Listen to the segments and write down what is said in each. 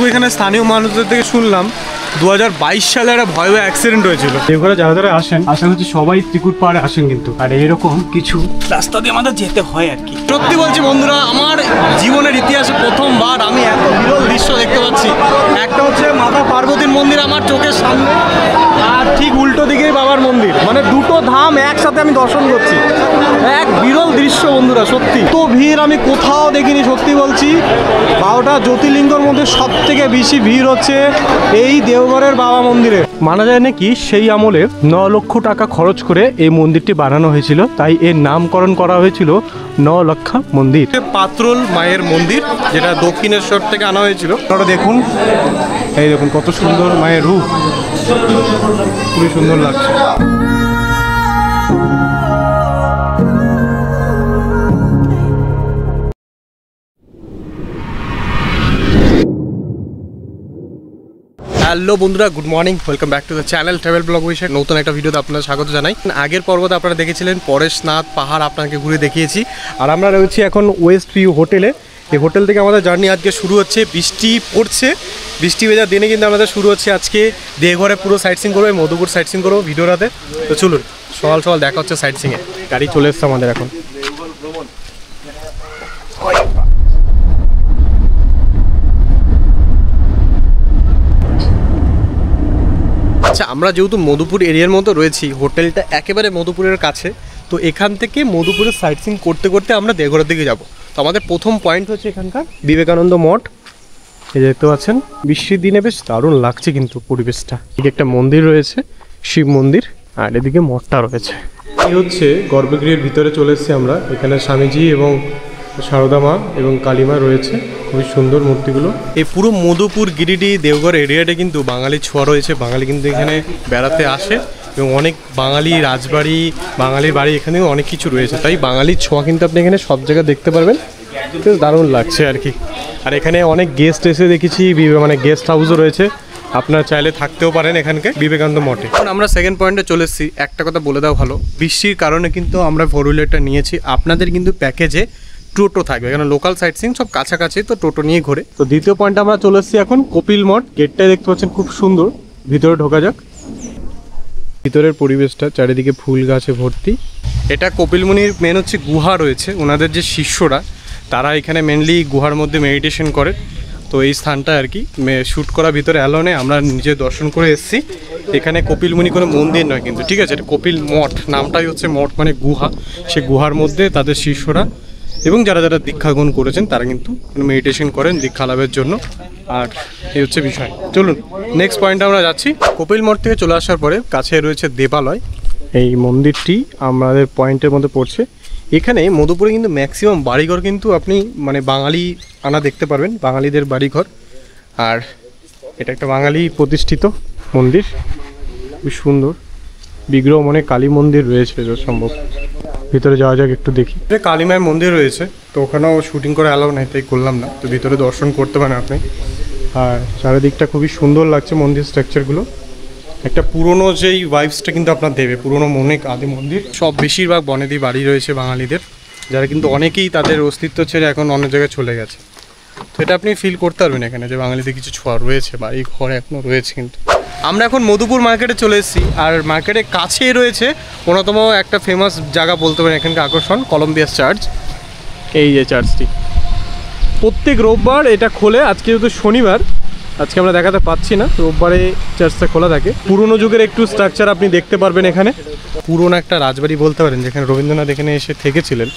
এখানে স্থানীয় মানুষদের থেকে শুনলাম 2022 সালে একটা ভয়াবহ অ্যাক্সিডেন্ট হয়েছিল। দেওঘরে যারা যারা আসেন, আশা করছি সবাই ত্রিকুট পাহাড়ে আসেন কিন্তু, আর এরকম কিছু রাস্তা দিয়ে আমাদের যেতে হয় আর কি। সত্যি বলছি বন্ধুরা, আমার জীবনের ইতিহাসে প্রথমবার আমি এত বিরল দৃশ্য দেখতে পাচ্ছি। একটা হচ্ছে মাতা পার্বতীর মন্দির আমার চোখের সামনে, আর ঠিক উল্টো দিকেই বাবার মন্দির, মানে দুটো ধাম একসাথে আমি দর্শন করছি। এক বিরল দৃশ্য বন্ধুরা, সত্যি তো ভিড় আমি কোথাও দেখিনি। সত্যি বলছি, 12টা জ্যোতির্লিঙ্গের মধ্যে সব থেকে বেশি ভিড় হচ্ছে এই দেওঘরের বাবা মন্দিরে। মানা যায় নাকি সেই আমলে 9 লক্ষ টাকা খরচ করে এই মন্দিরটি বানানো হয়েছিল, তাই এর নামকরণ করা হয়েছিল 9 লক্ষা মন্দির। পাত্রল মায়ের মন্দির, যেটা দক্ষিণেশ্বর থেকে আনা হয়েছিল। আপনারা দেখুন, এই দেখুন কত সুন্দর মায়ের রূপ, খুবই সুন্দর লাগছে। হ্যালো বন্ধুরা, good morning, welcome back to the channel travel blog উইশের নতুন একটা ভিডিওতে আপনারা স্বাগত জানাই। আগের পর্বতে আপনারা দেখেছিলেন পরেশনাথ পাহাড়, আপনাকে ঘুরে দেখিয়েছি। আর আমরা রয়েছি এখন ওয়েস্ট ভিউ হোটেলে। এই হোটেল থেকে আমাদের জার্নি আজকে শুরু হচ্ছে। বৃষ্টি পড়ছে, বৃষ্টি ভেজার দিনে কিন্তু আমাদের শুরু হচ্ছে আজকে দেওঘরে পুরো সাইট সিং করবো, মধুপুর সাইট সিং করবো ভিডিওটাতে। তো চলুন, সকাল সকাল দেখা হচ্ছে সাইট সিংয়ে। গাড়ি চলে এসছে আমাদের এখন। আচ্ছা, আমরা যেহেতু মধুপুর এরিয়ার মতো রয়েছি, হোটেলটা একেবারে মধুপুরের কাছে, তো এখান থেকে মধুপুরের সাইট সিং করতে করতে আমরা দেওঘরের দিকে যাব। তো আমাদের প্রথম পয়েন্ট হচ্ছে এখানকার বিবেকানন্দ মঠ। এই দেখতে পাচ্ছেন, বৃষ্টির দিনে বেশ দারুণ লাগছে কিন্তু পরিবেশটা। এদিকে একটা মন্দির রয়েছে, শিব মন্দির, আর এদিকে মঠটা রয়েছে। এই হচ্ছে গর্ভগৃহের ভিতরে চলে এসেছি আমরা। এখানে স্বামীজি এবং সারদা মা এবং কালীমা রয়েছে, খুবই সুন্দর মূর্তিগুলো। এই পুরো মধুপুর গিরিডি দেওঘর এরিয়াটা কিন্তু বাঙালি ছোঁয়া রয়েছে। বাঙালি কিন্তু এখানে বেড়াতে আসে এবং অনেক বাঙালি রাজবাড়ি, বাঙালির বাড়ি, এখানে অনেক কিছু রয়েছে। তাই বাঙালির ছোঁয়া কিন্তু আপনি এখানে সব জায়গায় দেখতে পারবেন। বেশ দারুণ লাগছে আর কি। আর এখানে অনেক গেস্ট এসে দেখেছি, মানে গেস্ট হাউসও রয়েছে, আপনারা চাইলে থাকতেও পারেন এখানকে বিবেকানন্দ মঠে। এখন আমরা সেকেন্ড পয়েন্টে চলে এসেছি। একটা কথা বলে দেওয়া ভালো, বৃষ্টির কারণে কিন্তু আমরা 4 হুইলারটা নিয়েছি। আপনাদের কিন্তু প্যাকেজে টোটো থাকবে, এখানে লোকাল সাইট সিং সব কাছাকাছি, তো টোটো নিয়ে ঘোরে। তো দ্বিতীয় পয়েন্টে আমরা চলে এসেছি এখন কপিল মঠ। গেটটাই দেখতে পাচ্ছেন খুব সুন্দর, ভিতরে ঢোকা যাক। ভিতরের পরিবেশটা চারিদিকে ফুল গাছে ভর্তি। এটা কপিল মুনির মেন হচ্ছে গুহা রয়েছে, ওনাদের যে শিষ্যরা তারা এখানে মেনলি গুহার মধ্যে মেডিটেশন করে। তো এই স্থানটা আর কি শ্যুট করা ভিতরে অ্যালো নেই, আমরা নিজে দর্শন করে এসেছি। এখানে কপিল মুনি কোনো মন্দির নয় কিন্তু, ঠিক আছে, এটা কপিল মঠ, নামটাই হচ্ছে মঠ মানে গুহা। সে গুহার মধ্যে তাদের শিষ্যরা এবং যারা যারা দীক্ষা গ্রহণ করেছেন তারা কিন্তু মেডিটেশন করেন দীক্ষা লাভের জন্য। আর এই হচ্ছে বিষয়। চলুন নেক্সট পয়েন্টে আমরা যাচ্ছি। কপিল মঠ থেকে চলে আসার পরে কাছে রয়েছে দেবালয়। এই মন্দিরটি আমাদের পয়েন্টের মধ্যে পড়ছে। এখানে মধুপুরে কিন্তু ম্যাক্সিমাম বাড়িঘর কিন্তু আপনি মানে বাঙালি আনা দেখতে পারবেন, বাঙালিদের বাড়িঘর। আর এটা একটা বাঙালি প্রতিষ্ঠিত মন্দির, খুব সুন্দর বিগ্রহ, মানে কালী মন্দির রয়েছে সম্ভব। ভিতরে যাওয়া যাক, একটু দেখি। কালী মায়ের মন্দির রয়েছে, তো ওখানেও শুটিং করে অ্যালাউ নেই, তাই করলাম না। তো ভিতরে দর্শন করতে পারেন আপনি। আর চারিদিকটা খুবই সুন্দর লাগছে মন্দির স্ট্রাকচারগুলো। একটা পুরনো যেই ভাইবসটা কিন্তু আপনার দেবে, পুরনো অনেক আদি মন্দির। সব বেশিরভাগ বনেদি বাড়ি রয়েছে বাঙালিদের, যারা কিন্তু অনেকেই তাদের অস্তিত্ব ছেড়ে এখন অনেক জায়গায় চলে গেছে। তো এটা আপনি ফিল করতে পারবেন এখানে যে বাঙালিদের কিছু ছোঁয়া রয়েছে, বাড়ি ঘর এখনও রয়েছে। কিন্তু আমরা এখন মধুপুর মার্কেটে চলে এসেছি। আর মার্কেটের কাছেই রয়েছে অন্যতম একটা ফেমাস জায়গা বলতে পারেন এখানকার আকর্ষণ, কলম্বিয়াস চার্চ। এই যে চার্চটি প্রত্যেক রোববার এটা খোলে। আজকে যেহেতু শনিবার, আজকে আমরা দেখাতে পাচ্ছি না, রোববারে চার্চটা খোলা থাকে। পুরনো যুগের একটু স্ট্রাকচার আপনি দেখতে পারবেন এখানে। পুরনো একটা রাজবাড়ি বলতে পারেন, যেখানে রবীন্দ্রনাথ এখানে এসে থেকেছিলেন,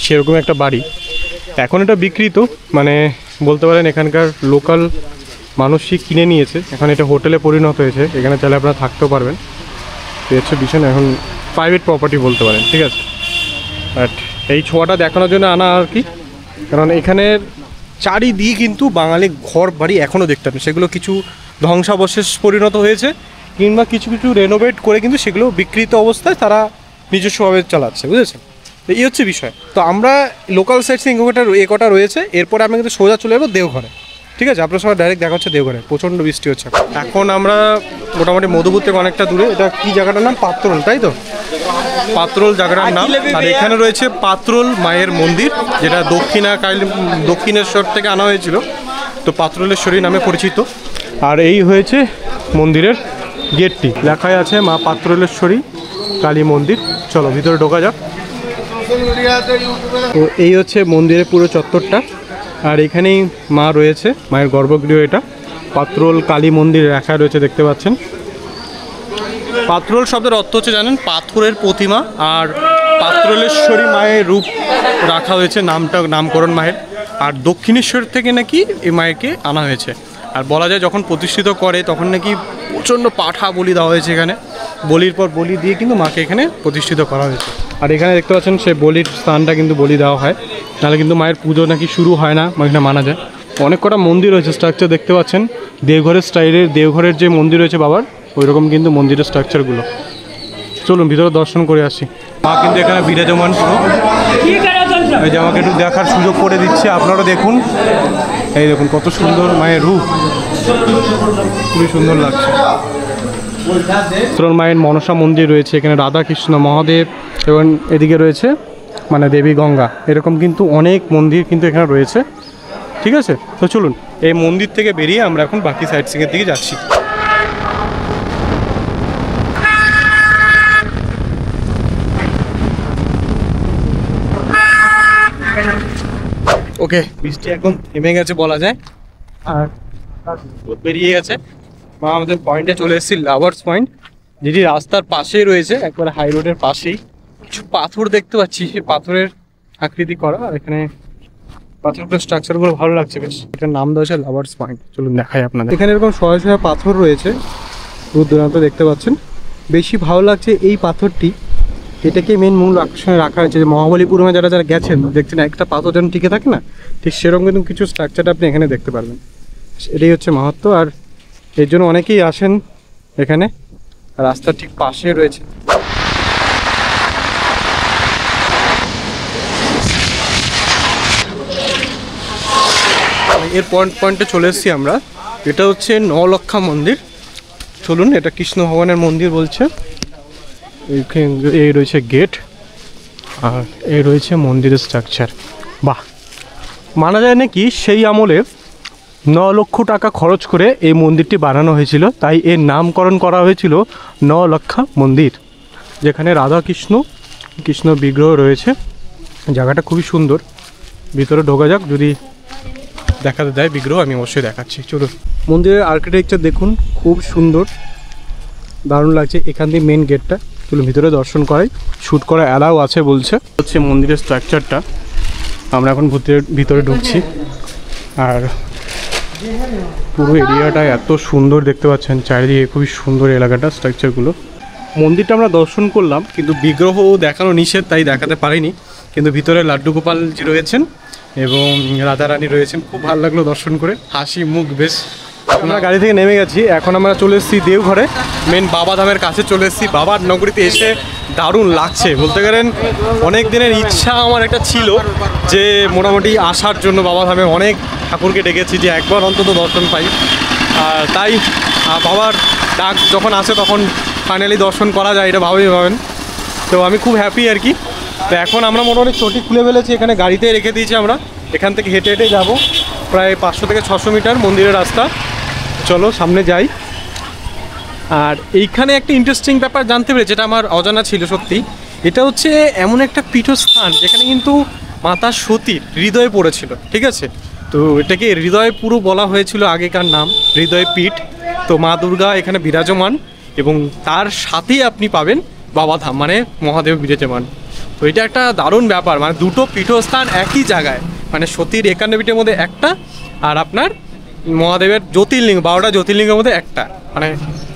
সেরকম একটা বাড়ি। এখন এটা বিকৃত, মানে বলতে পারেন এখানকার লোকাল মানুষই কিনে নিয়েছে। এখন এটা হোটেলে পরিণত হয়েছে, এখানে চাইলে আপনারা থাকতেও পারবেন। তো হচ্ছে বিষয়, এখন প্রাইভেট প্রপার্টি বলতে পারেন, ঠিক আছে। বাট এই ছোঁয়াটা দেখানোর জন্য আনা আর কি, কারণ এখানের চারিদিকে কিন্তু বাঙালি ঘর বাড়ি এখনও দেখতে পাবেন। সেগুলো কিছু ধ্বংসাবশেষ পরিণত হয়েছে, কিংবা কিছু কিছু রেনোভেট করে কিন্তু সেগুলো বিকৃত অবস্থায় তারা নিজস্বভাবে চালাচ্ছে, বুঝেছেন। এই হচ্ছে বিষয়। তো আমরা লোকাল সাইট সিং কটা রয়েছে, এরপরে আমরা কিন্তু সোজা চলে যাবো দেওঘরে, ঠিক আছে। আপনার সঙ্গে ডাইরেক্ট দেখা হচ্ছে দেওঘরে। প্রচণ্ড বৃষ্টি হচ্ছে এখন। আমরা মোটামুটি মধুপুর থেকে অনেকটা দূরে। এটা কি জায়গাটার নাম? পাত্রল, তাই তো? পাত্রল জায়গাটার নাম। আর এখানে রয়েছে পাত্রল মায়ের মন্দির, যেটা দক্ষিণেশ্বর থেকে আনা হয়েছিল। তো পাত্রলেশ্বরী নামে পরিচিত। আর এই হয়েছে মন্দিরের গেটটি, লেখাই আছে মা পাত্রলেশ্বরী কালী মন্দির। চলো ভিতরে ঢোকা যাক। তো এই হচ্ছে মন্দিরের পুরো চত্বরটা, আর এখানেই মা রয়েছে, মায়ের গর্ভগৃহ। এটা পাত্রল কালী মন্দির রাখা রয়েছে, দেখতে পাচ্ছেন। পাত্রল শব্দের অর্থ হচ্ছে জানেন, পাথরের প্রতিমা। আর পাত্রলেশ্বরী মায়ের রূপ রাখা হয়েছে, নামকরণ মায়ের। আর দক্ষিণেশ্বর থেকে নাকি এই মায়েরকে আনা হয়েছে। আর বলা যায় যখন প্রতিষ্ঠিত করে তখন নাকি প্রচণ্ড পাঠা বলি দেওয়া হয়েছে এখানে। বলির পর বলি দিয়ে কিন্তু মাকে এখানে প্রতিষ্ঠিত করা হয়েছে। আর এখানে দেখতে পাচ্ছেন সে বলির স্থানটা কিন্তু বলি দেওয়া হয়, নাহলে কিন্তু মায়ের পুজো নাকি শুরু হয় না, এখানে মানা যায়। অনেক কটা মন্দির রয়েছে, স্ট্রাকচার দেখতে পাচ্ছেন দেওঘরের স্টাইলের। দেওঘরের যে মন্দির রয়েছে বাবার, ওই রকম কিন্তু মন্দিরের স্ট্রাকচারগুলো। চলুন ভিতরে দর্শন করে আসি। মা কিন্তু এখানে বিরাজমান পুরো, এই যে আমাকে একটু দেখার সুযোগ করে দিচ্ছে। আপনারা দেখুন, এই দেখুন কত সুন্দর মায়ের রূপ, খুবই সুন্দর লাগছে। মায়ের মনসা মন্দির রয়েছে এখানে, রাধা কৃষ্ণ মহাদেব, এবং এদিকে রয়েছে মানে দেবী গঙ্গা। এরকম কিন্তু অনেক মন্দির কিন্তু এখানে রয়েছে। ঠিক আছে, তো চলুন এই মন্দির থেকে বেরিয়ে আমরা এখন বাকি সাইট সিংয়ের দিকে যাচ্ছি। ওকে, বৃষ্টি এখন থেমে গেছে বলা যায়, আর বেরিয়ে গেছে। মা আমাদের পয়েন্টে চলে এসেছি, লাভার্স পয়েন্ট, যেটি রাস্তার পাশেই রয়েছে, একবারে হাই রোডের পাশেই। কিছু পাথর দেখতে পাচ্ছি, সেই পাথরের আকৃতি করা, আর এখানে পাথরগুলোর স্ট্রাকচারগুলো ভালো লাগছে বেশ। এটার নাম দেওয়া হচ্ছে লাভার্স পয়েন্ট। চলুন দেখাই আপনাদের। এখানে এরকম শয়ে শয়ে পাথর রয়েছে, দূর দূরান্ত দেখতে পাচ্ছেন। বেশি ভালো লাগছে এই পাথরটি, এটাকে মেন মূল আকর্ষণে রাখা হয়েছে। যে মহাবলীপুরমে যারা যারা গেছেন দেখছেন একটা পাথর যেন টিকে থাকে না, ঠিক সেরকম কিন্তু কিছু স্ট্রাকচার আপনি এখানে দেখতে পারবেন। এটাই হচ্ছে মাহাত্ম্য, আর এর জন্য অনেকেই আসেন এখানে। রাস্তার ঠিক পাশে রয়েছে। এর পয়েন্টে চলে এসেছি আমরা। এটা হচ্ছে নলক্ষা মন্দির। চলুন, এটা কৃষ্ণ ভগবানের মন্দির বলছে। এই রয়েছে গেট, আর এই রয়েছে মন্দিরের স্ট্রাকচার। বাহ, মানা যায় নাকি সেই আমলে 9 লক্ষ টাকা খরচ করে এই মন্দিরটি বানানো হয়েছিল, তাই এর নামকরণ করা হয়েছিল নলক্ষা মন্দির, যেখানে রাধা কৃষ্ণ বিগ্রহ রয়েছে। জায়গাটা খুবই সুন্দর, ভিতরে ঢোকা যাক। যদি দেখাতে দেয় বিগ্রহ আমি অবশ্যই দেখাচ্ছি। চলুন, মন্দিরের আর্কিটেকচার দেখুন, খুব সুন্দর, দারুণ লাগছে। এখান দিয়ে মেন গেটটা, চলুন ভিতরে দর্শন করাই। শ্যুট করা অ্যালাউ আছে বলছে। হচ্ছে মন্দিরের স্ট্রাকচারটা, আমরা এখন ভিতরে ঢুকছি। আর পুরো এরিয়াটা এত সুন্দর দেখতে পাচ্ছেন, চারিদিকে খুবই সুন্দর এলাকাটা, স্ট্রাকচারগুলো। মন্দিরটা আমরা দর্শন করলাম, কিন্তু বিগ্রহ দেখানো নিষেধ, তাই দেখাতে পারিনি। কিন্তু ভিতরে লাড্ডু গোপালজি রয়েছেন এবং রাধারানী রয়েছেন, খুব ভালো লাগলো দর্শন করে, হাসি মুখ বেশ। আমরা গাড়ি থেকে নেমে গেছি, এখন আমরা চলে এসেছি দেওঘরে, মেন বাবাধামের কাছে চলে এসেছি। বাবার নগরীতে এসে দারুণ লাগছে বলতে গেলেন। অনেক দিনের ইচ্ছা আমার একটা ছিল যে মোটামুটি আসার জন্য বাবাধামে, অনেক ঠাকুরকে ডেকেছি যে একবার অন্তত দর্শন পাই। আর তাই বাবার ডাক যখন আসে তখন ফাইনালি দর্শন করা যায়, এটা ভাবেন। তো আমি খুব হ্যাপি আর কি। তো এখন আমরা মোটামুটি চটি খুলে ফেলেছি, এখানে গাড়িতে রেখে দিয়েছি। আমরা এখান থেকে হেঁটে হেঁটে যাবো প্রায় 500 থেকে 600 মিটার মন্দিরের রাস্তা। চলো সামনে যাই। আর এইখানে একটা ইন্টারেস্টিং ব্যাপার জানতে পেরে, যেটা আমার অজানা ছিল সত্যি। এটা হচ্ছে এমন একটা পীঠস্থান যেখানে কিন্তু মাতা সতীর হৃদয় পড়েছিল, ঠিক আছে। তো এটাকে হৃদয় পুরো বলা হয়েছিল, আগেকার নাম হৃদয় পীঠ। তো মা দুর্গা এখানে বিরাজমান, এবং তার সাথেই আপনি পাবেন বাবাধাম, মানে মহাদেব বিরাজমান। তো এটা একটা দারুণ ব্যাপার, মানে দুটো পীঠস্থান একই জায়গায়, মানে সতীর 51 পীঠের মধ্যে একটা, আর আপনার মহাদেবের জ্যোতির্লিঙ্গ 12টা জ্যোতির্লিঙ্গের মধ্যে একটা। মানে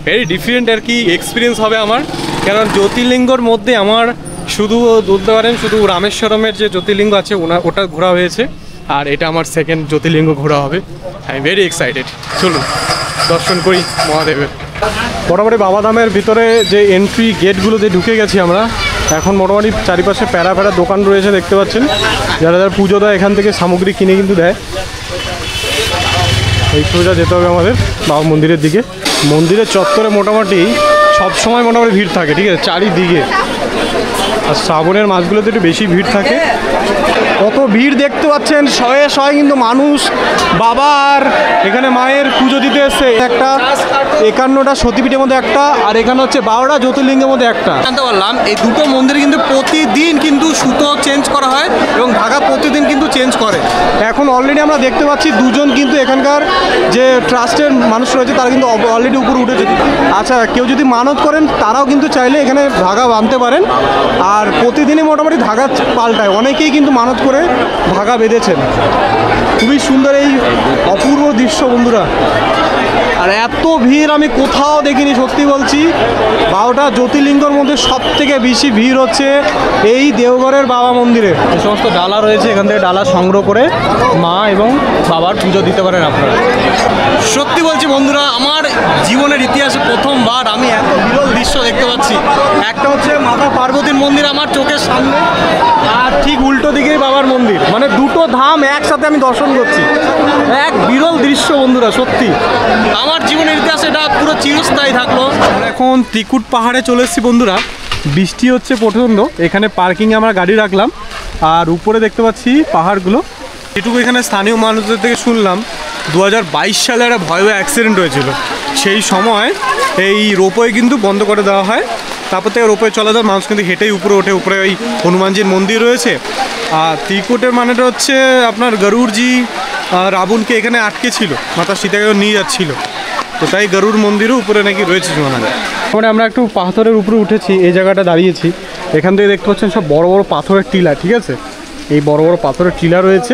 ভেরি ডিফারেন্ট আর কি এক্সপিরিয়েন্স হবে আমার। কারণ জ্যোতির্লিঙ্গর মধ্যে আমার শুধু বলতে পারেন শুধু রামেশ্বরমের যে জ্যোতির্লিঙ্গ আছে ওটা ঘোরা হয়েছে, আর এটা আমার সেকেন্ড জ্যোতির্লিঙ্গ ঘোরা হবে। I am very excited. চলুন দর্শন করি মহাদেবের। মোটামুটি বাবাধামের ভিতরে যে এন্ট্রি গেটগুলো দিয়ে ঢুকে গেছি আমরা। এখন মোটামুটি চারিপাশে প্যারা দোকান রয়েছে, দেখতে পাচ্ছেন। যারা যারা পুজো দেয় এখান থেকে সামগ্রী কিনে কিন্তু দেয়। এই সোজা যেতে হবে আমাদের বাবা মন্দিরের দিকে। মন্দিরের চত্বরে মোটামুটি সবসময় মোটামুটি ভিড় থাকে, ঠিক আছে, চারিদিকে। আর শ্রাবণের মাসগুলোতে একটু বেশি ভিড় থাকে। কত ভিড় দেখতে পাচ্ছেন, শয়ে শয়ে কিন্তু মানুষ বাবার এখানে মায়ের পুজো দিতে এসছে। একটা 51টা সতীপীঠের মধ্যে একটা, আর এখানে হচ্ছে 12টা জ্যোতির্লিঙ্গের মধ্যে একটা। জানতে পারলাম এই দুটো মন্দিরে কিন্তু প্রতিদিন কিন্তু সুতো চেঞ্জ করা হয় এবং ধাগা প্রতিদিন কিন্তু চেঞ্জ করে। এখন অলরেডি আমরা দেখতে পাচ্ছি দুজন কিন্তু এখানকার যে ট্রাস্টের মানুষ রয়েছে তারা কিন্তু অলরেডি উপরে উঠেছে। আচ্ছা, কেউ যদি মানত করেন তারাও কিন্তু চাইলে এখানে ধাগা বাঁধতে পারেন, আর প্রতিদিনই মোটামুটি ধাগা পাল্টায়। অনেকেই কিন্তু মানত করে ধাগা বেঁধেছেন। খুবই সুন্দর এই অপূর্ব দৃশ্য বন্ধুরা, আর এত ভিড় আমি কোথাও দেখিনি সত্যি বলছি। 12টা জ্যোতির্লিঙ্গের মধ্যে সব থেকে বেশি ভিড় হচ্ছে এই দেওঘরের বাবা মন্দিরে। যে সমস্ত ডালা রয়েছে এখান থেকে ডালা সংগ্রহ করে মা এবং বাবার পুজো দিতে পারেন আপনারা। সত্যি বলছি বন্ধুরা, আমার জীবনের ইতিহাসে প্রথমবার আমি এত বিরল দৃশ্য দেখতে পাচ্ছি। একটা হচ্ছে মাতা পার্বতীর মন্দির আমার চোখের সামনে, আর ঠিক উল্টো দিকেই বাবার মন্দির, মানে দুটো ধাম একসাথে আমি দর্শন করছি। এক বিরল দৃশ্য বন্ধুরা, সত্যি আমার জীবনের ইতিহাসে এটা পুরো চিরস্থায়ী থাকলো। এখন ত্রিকুট পাহাড়ে চলে এসেছি বন্ধুরা। বৃষ্টি হচ্ছে প্রচণ্ড, এখানে পার্কিংয়ে আমরা গাড়ি রাখলাম, আর উপরে দেখতে পাচ্ছি পাহাড়গুলো। এটুকু এখানে স্থানীয় মানুষদের থেকে শুনলাম 2022 সালে একটা ভয়াবহ অ্যাক্সিডেন্ট হয়েছিল। সেই সময় এই রোপওয়ে কিন্তু বন্ধ করে দেওয়া হয়, তারপর থেকে রোপওয়ে চলা যায়, মানুষ কিন্তু হেঁটেই উপরে ওঠে। উপরে ওই হনুমানজির মন্দির রয়েছে। আর ত্রিকুটের মানেটা হচ্ছে আপনার গরুড়জি রাবণকে এখানে আটকে ছিল, মাতা সীতাকে নিয়ে যাচ্ছিল, তো তাই গরুড় মন্দিরও উপরে নাকি রয়েছে শোনা যায়। মানে আমরা একটু পাথরের উপরে উঠেছি, এই জায়গাটা দাঁড়িয়েছি। এখান থেকে দেখতে পাচ্ছেন সব বড় বড় পাথরের টিলা, ঠিক আছে, এই বড় বড় পাথরের টিলা রয়েছে।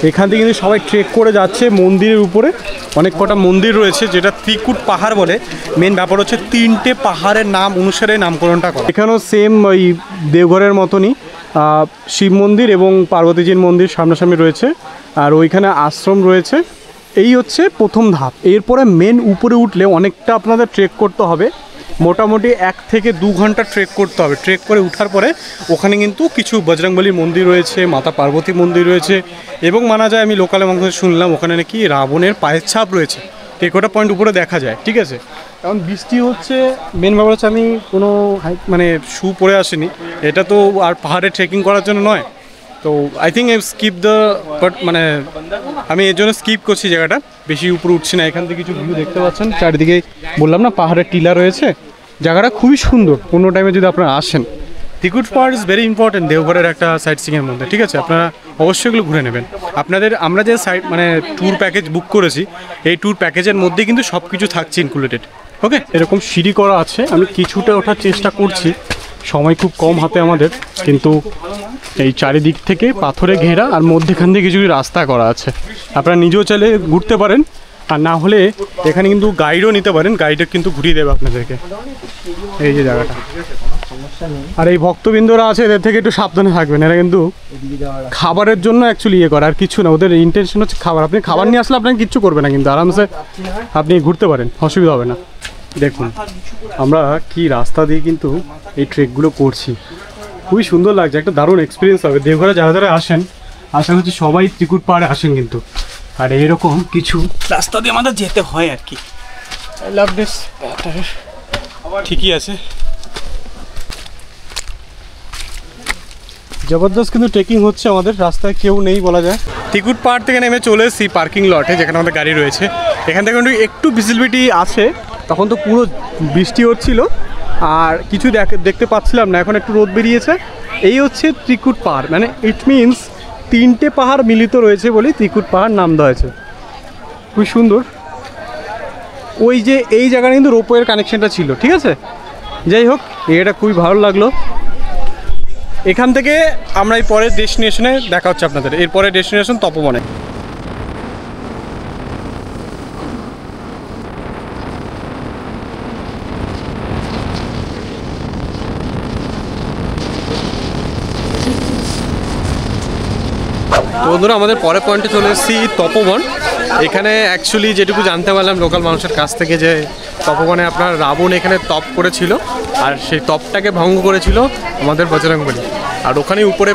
এখান থেকে কিন্তু সবাই ট্রেক করে যাচ্ছে মন্দিরের উপরে। অনেক কটা মন্দির রয়েছে যেটা ত্রিকুট পাহাড় বলে। মেন ব্যাপার হচ্ছে 3টে পাহাড়ের নাম অনুসারে নামকরণটা করে। এখানেও সেম ওই দেওঘরের মতনই শিব মন্দির এবং পার্বতীজির মন্দির সামনাসামনি রয়েছে, আর ওইখানে আশ্রম রয়েছে। এই হচ্ছে প্রথম ধাপ। এরপরে মেন উপরে উঠলে অনেকটা আপনাদের ট্রেক করতে হবে, মোটামুটি 1 থেকে 2 ঘন্টা ট্রেক করতে হবে। ট্রেক করে উঠার পরে ওখানে কিন্তু কিছু বজরংবলীর মন্দির রয়েছে, মাতা পার্বতী মন্দির রয়েছে, এবং মানা যায়, আমি লোকালে মানুষ শুনলাম ওখানে নাকি রাবণের পায়ের ছাপ রয়েছে। তো একটা পয়েন্ট উপরে দেখা যায়, ঠিক আছে। এখন বৃষ্টি হচ্ছে, মেন ব্যাপার হচ্ছে আমি কোনো মানে শু পরে আসিনি, এটা তো আর পাহাড়ে ট্রেকিং করার জন্য নয়। তো I think I skip the but, মানে আমি এর জন্য স্কিপ করছি জায়গাটা, বেশি উপরে উঠছি না। এখান থেকে কিছু ভিউ দেখতে পাচ্ছেন চারিদিকে, বললাম না পাহাড়ের টিলা রয়েছে। জায়গাটা খুবই সুন্দর, কোনো টাইমে যদি আপনারা আসেন। ত্রিকুট পাহাড় ইজ ভেরি ইম্পর্টেন্ট দেওঘরের একটা সাইট সিংয়ের মধ্যে, ঠিক আছে। আপনারা অবশ্যই এগুলো ঘুরে নেবেন। আপনাদের আমরা যে সাইট মানে ট্যুর প্যাকেজ বুক করেছি, এই ট্যুর প্যাকেজের মধ্যে কিন্তু সব কিছু থাকছে ইনক্লুডেড। ওকে, এরকম সিঁড়ি করা আছে, আমি কিছুটা ওঠার চেষ্টা করছি, সময় খুব কম হাতে আমাদের, কিন্তু এই চারিদিক থেকে পাথরে ঘেরা, আর মধ্যেখান থেকে কিছু রাস্তা করা আছে। আপনারা নিজেও চাইলে ঘুরতে পারেন, আর না হলে এখানে কিন্তু গাইডও নিতে পারেন, গাইডও কিন্তু ঘুরিয়ে দেবে আপনাদেরকে। এই যে জায়গাটা, আর এই ভক্তবৃন্দরা আছে এদের থেকে একটু সাবধানে থাকবেন। এরা কিন্তু খাবারের জন্য অ্যাকচুয়ালি ইয়ে করে, আর কিছু না, ওদের ইন্টেনশন হচ্ছে খাবার। আপনি খাবার নিয়ে আসলে আপনাকে কিচ্ছু করবে না, কিন্তু আরামসে আপনি ঘুরতে পারেন, অসুবিধা হবে না। দেখুন আমরা কি রাস্তা দিয়ে কিন্তু এই ট্রেকগুলো করছি, খুবই সুন্দর লাগছে, একটা দারুণ এক্সপিরিয়েন্স হবে। দেওঘরে যারা যারা আসেন, আশা করছি সবাই ত্রিকুট পাহাড়ে আসেন কিন্তু, আর এইরকম কিছু রাস্তা দিয়ে আমাদের যেতে হয় আর কি। I love this. ঠিকই আছে, জবরদস্ত কিন্তু ট্রেকিং হচ্ছে আমাদের, রাস্তায় কেউ নেই বলা যায়। ত্রিকুট পাহাড় থেকে নেমে চলে এসেছি পার্কিং লটে, যেখানে আমাদের গাড়ি রয়েছে। এখান থেকে কিন্তু একটু ভিজিবিলিটি আছে, তখন তো পুরো বৃষ্টি হচ্ছিল আর কিছু দেখতে পাচ্ছিলাম না, এখন একটু রোদ বেরিয়েছে। এই হচ্ছে ত্রিকুট পাহাড়, মানে ইট মিনস 3টে পাহাড় মিলিত রয়েছে বলেই ত্রিকুট পাহাড় নাম দেওয়া হয়েছে। খুব সুন্দর। ওই যে এই জায়গাটা কিন্তু রোপওয়ের কানেকশনটা ছিল, ঠিক আছে। যাই হোক, এটা খুবই ভালো লাগলো। এখান থেকে আমরা এই পরের ডেস্টিনেশনে দেখা হচ্ছে আপনাদের। এরপরের ডেস্টিনেশন তপবনে। বন্ধুরা আমাদের পরের পয়েন্টে চলে এসেছি তপবন। এখানে অ্যাকচুয়ালি যেটুকু জানতে পারলাম লোকাল মানুষের কাছ থেকে, যে তপবনে আপনার রাবণ এখানে তপ করেছিল, আর সেই তপটাকে ভঙ্গ করেছিল আমাদের বজরংবলী। আর ওখানে উপরে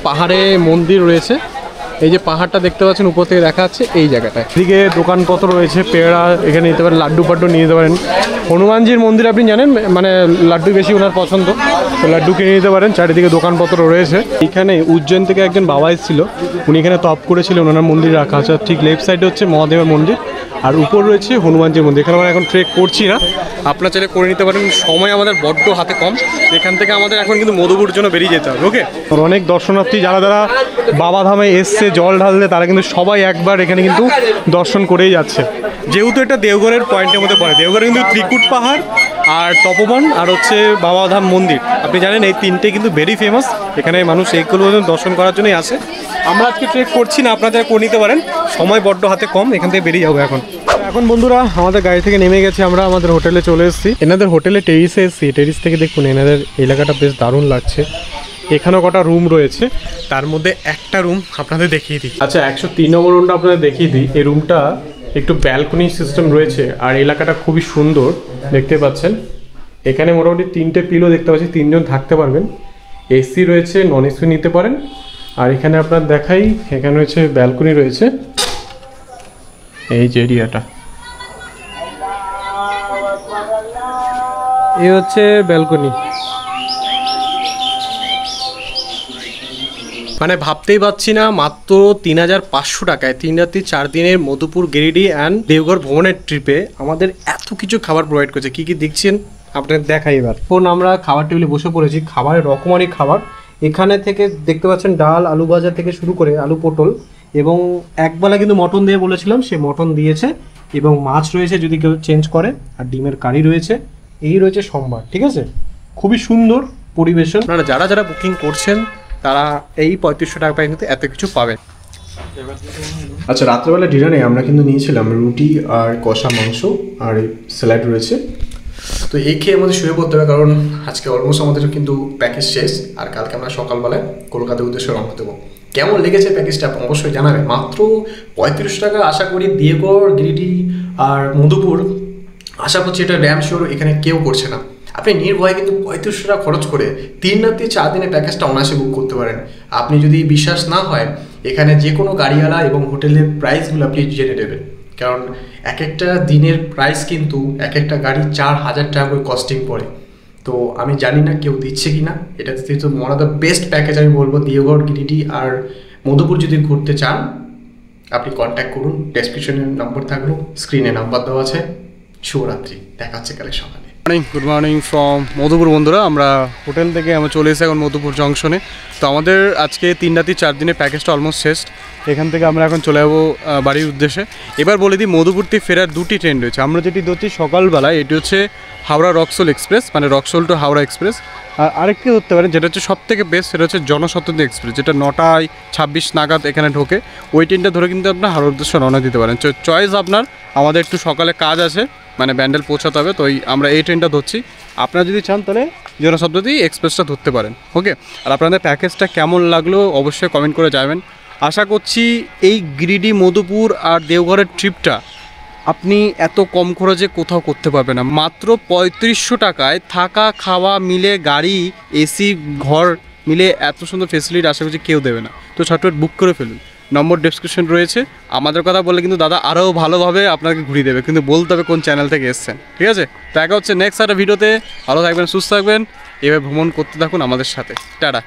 পাহাড়ে মন্দির রয়েছে, এই যে পাহাড়টা দেখতে পাচ্ছেন উপর থেকে দেখা যাচ্ছে এই জায়গাটায়। এদিকে দোকানপত্র রয়েছে, পেয়ারা এখানে নিতে পারেন, লাড্ডু ফাড্ডু নিয়ে যেতে পারেন। হনুমানজির মন্দির আপনি জানেন, মানে লাড্ডু বেশি ওনার পছন্দ, তো লাড্ডু কিনে নিতে পারেন। চারিদিকে দোকানপত্র রয়েছে। এখানে উজ্জয়ন থেকে একজন বাবা এসেছিল, উনি এখানে তপ করেছিলেন, ওনার মন্দির রাখা আছে। ঠিক লেফট সাইডে হচ্ছে মহাদেবের মন্দির, আর উপর রয়েছে হনুমানজির মন্দির। এখানে আমরা এখন ট্রেক করছি না, আপনার চাইলে করে নিতে পারেন। সময় আমাদের বড্ড হাতে কম, এখান থেকে আমাদের এখন কিন্তু মধুপুর জন্য বেরিয়ে যেতে হবে। ওকে, অনেক দর্শনার্থী যারা যারা বাবাধামে এসছে জল ঢালতে, তারা কিন্তু সবাই একবার এখানে কিন্তু দর্শন করেই যাচ্ছে। যেহেতু এটা দেওঘরের পয়েন্টের মধ্যে পড়ে, দেওঘরে কিন্তু ত্রিকুট পাহাড় আর তপবন আর হচ্ছে বাবাধাম মন্দির, আপনি জানেন এই তিনটে কিন্তু ভেরি ফেমাস। এখানে মানুষ এইগুলো দর্শন করার জন্যই আসে। আমরা আজকে ট্রেক করছি না, আপনারা করে নিতে পারেন, সময় বড্ড হাতে কম, এখান থেকে বেরিয়ে যাবো এখন। এখন বন্ধুরা আমাদের গাড়ি থেকে নেমে গেছি, আমরা আমাদের হোটেলে চলে এসেছি। এনাদের হোটেলে টেরিসে এসেছি। টেরিস থেকে দেখুন এনাদের এলাকাটা বেশ দারুণ লাগছে। এখানেও কটা রুম রয়েছে, তার মধ্যে একটা রুম আপনাদের দেখিয়ে দিই। আচ্ছা, 103 নম্বর রুমটা আপনাদের দেখিয়ে দিই। এই রুমটা একটু ব্যালকনি সিস্টেম রয়েছে, আর এলাকাটা খুবই সুন্দর দেখতে পাচ্ছেন। এখানে মোটামুটি 3টে পিলো দেখতে পাচ্ছি, 3 জন থাকতে পারবেন। এসি রয়েছে, নন এসি নিতে পারেন। আর এখানে আপনার দেখাই, এখানে রয়েছে ব্যালকনি রয়েছে, এই যে এরিয়াটা, এই হচ্ছে ব্যালকনি। মানে ভাবতেই পারছি না, মাত্র 3500 টাকায় 3 রাত্রি 4 দিনের মধুপুর গিরিডি অ্যান্ড দেওঘর ভ্রমণের ট্রিপে আমাদের এত কিছু খাবার প্রোভাইড করছে। কি কি দেখছেন আপনাদের দেখাই এবার। এখন আমরা খাবার টেবিলে বসে পড়েছি, খাবারের রকমারি খাবার। এখানে থেকে দেখতে পাচ্ছেন ডাল, আলু ভাজা থেকে শুরু করে আলু পটল, এবং একবেলা কিন্তু মটন দিয়ে বলেছিলাম, সে মটন দিয়েছে, এবং মাছ রয়েছে যদি কেউ চেঞ্জ করে, আর ডিমের কারি রয়েছে, এই রয়েছে সম্বার। ঠিক আছে, খুবই সুন্দর পরিবেশন। আপনারা যারা যারা বুকিং করছেন তারা এই 3500 টাকা কিন্তু এত কিছু পাবেন। আচ্ছা, রাত্রেবেলা ডিনারে আমরা কিন্তু নিয়েছিলাম রুটি আর কষা মাংস, আর স্যালাড রয়েছে। তো এই খেয়ে আমাদের শুয়ে পড়তে হবে, কারণ আজকে অলমোস্ট আমাদের কিন্তু প্যাকেজ শেষ, আর কালকে আমরা সকালবেলায় কলকাতার উদ্দেশ্যে রওনা দেবো। কেমন লেগেছে প্যাকেজটা অবশ্যই জানাবেন। মাত্র 3500 টাকা, আশা করি দেওঘর, গিরিডি আর মধুপুর, আশা করছি এটা ড্যাম শিওর এখানে কেউ করছে না। আপনি নির্ভয়ে কিন্তু 3500 টাকা খরচ করে 3 রাত্রি 4 দিনের প্যাকেজটা অনায়াসে বুক করতে পারেন। আপনি যদি বিশ্বাস না হয়, এখানে যে কোনো গাড়িওয়ালা এবং হোটেলের প্রাইসগুলো আপনি জেনে নেবেন, কারণ এক একটা দিনের প্রাইস কিন্তু এক একটা গাড়ি 4000 টাকা করে কস্টিং পড়ে। তো আমি জানি না কেউ দিচ্ছে কি না, এটা কিন্তু one of the best package আমি বলবো। দেওঘর, গিরিডি আর মধুপুর যদি ঘুরতে চান আপনি কন্ট্যাক্ট করুন, ডেসক্রিপশনে নম্বর থাকলো, স্ক্রিনে নাম্বার দেওয়া আছে। শুভরাত্রি, দেখা হচ্ছে কালে সকালে। গুড মর্নিং ফ্রম মধুপুর বন্ধুরা। আমরা হোটেল থেকে আমরা চলে এসেছি এখন মধুপুর জংশনে। তো আমাদের আজকে 3 রাত্রি 4 দিনের প্যাকেজটা অলমোস্ট শেষ। এখান থেকে আমরা এখন চলে যাবো বাড়ির উদ্দেশ্যে। এবার বলে দিই, মধুপুর থেকে ফেরার 2টি ট্রেন রয়েছে। আমরা যেটি ধরছি সকালবেলায়, এটি হচ্ছে হাওড়া রক্সোল এক্সপ্রেস, মানে রক্সোল টু হাওড়া এক্সপ্রেস। আর আরেকটি ধরতে পারেন যেটা হচ্ছে সব থেকে বেস্ট, সেটা হচ্ছে জনশতাব্দী এক্সপ্রেস, যেটা 9টায় 26 নাগাদ এখানে ঢোকে। ওই ট্রেনটা ধরে কিন্তু আপনার হাওড়ার উদ্দেশ্যে রওনা দিতে পারেন। চয়েস আপনার। আমাদের একটু সকালে কাজ আছে, মানে ব্যান্ডেল পৌঁছাতে হবে, তো আমরা এই ট্রেনটা ধরছি। আপনারা যদি চান তাহলে জনশতাব্দী এক্সপ্রেসটা ধরতে পারেন। ওকে, আর আপনাদের প্যাকেজটা কেমন লাগলো অবশ্যই কমেন্ট করে যাবেন। আশা করছি এই গিরিডি, মধুপুর আর দেওঘরের ট্রিপটা আপনি এত কম খরচে কোথাও করতে পারবেন না। মাত্র 3500 টাকায় থাকা খাওয়া মিলে, গাড়ি, এসি, ঘর মিলে এত সুন্দর ফেসিলিটি আশা করছি কেউ দেবে না। তো ঝটপট বুক করে ফেলুন, নম্বর ডেসক্রিপশন রয়েছে। আমাদের কথা বললে কিন্তু দাদা আরও ভালোভাবে আপনাকে ঘুরিয়ে দেবে, কিন্তু বলতে হবে কোন চ্যানেল থেকে এসছেন। ঠিক আছে, দেখা হচ্ছে নেক্সট একটা ভিডিওতে। ভালো থাকবেন, সুস্থ থাকবেন, এভাবে ভ্রমণ করতে থাকুন আমাদের সাথে। টাটা।